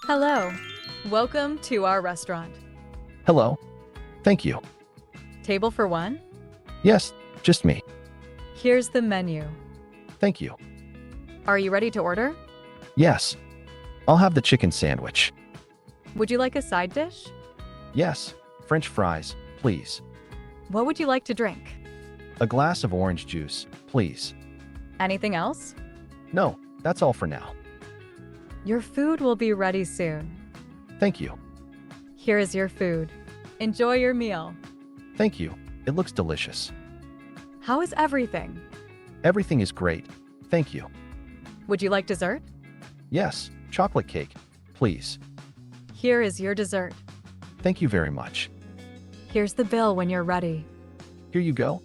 Hello. Welcome to our restaurant. Hello. Thank you. Table for one? Yes, just me. Here's the menu. Thank you. Are you ready to order? Yes. I'll have the chicken sandwich. Would you like a side dish? Yes. French fries, please. What would you like to drink? A glass of orange juice, please. Anything else? No, that's all for now. Your food will be ready soon. Thank you. Here is your food. Enjoy your meal. Thank you. It looks delicious. How is everything? Everything is great. Thank you. Would you like dessert? Yes, chocolate cake, please. Here is your dessert. Thank you very much. Here's the bill when you're ready. Here you go.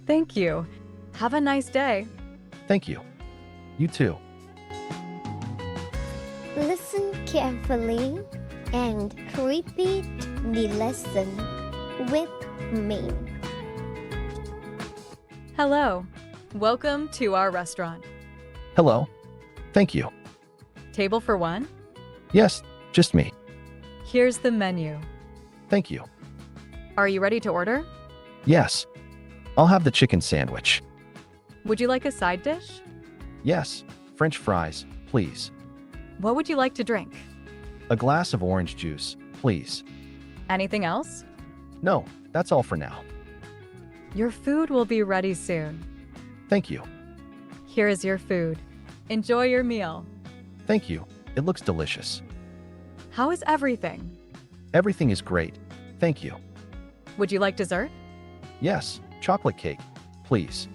Thank you. Have a nice day. Thank you. You too. Listen carefully and repeat the lesson with me. Hello. Welcome to our restaurant. Hello. Thank you. Table for one? Yes, just me. Here's the menu. Thank you. Are you ready to order? Yes. I'll have the chicken sandwich. Would you like a side dish? Yes. French fries, please. What would you like to drink? A glass of orange juice, please. Anything else? No, that's all for now. Your food will be ready soon. Thank you. Here is your food. Enjoy your meal. Thank you. It looks delicious. How is everything? Everything is great. Thank you. Would you like dessert? Yes, chocolate cake, please.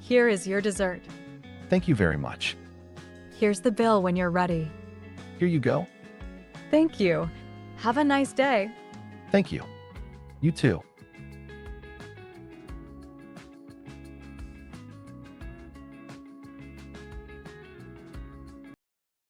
Here is your dessert. Thank you very much. Here's the bill when you're ready. Here you go. Thank you. Have a nice day. Thank you. You too.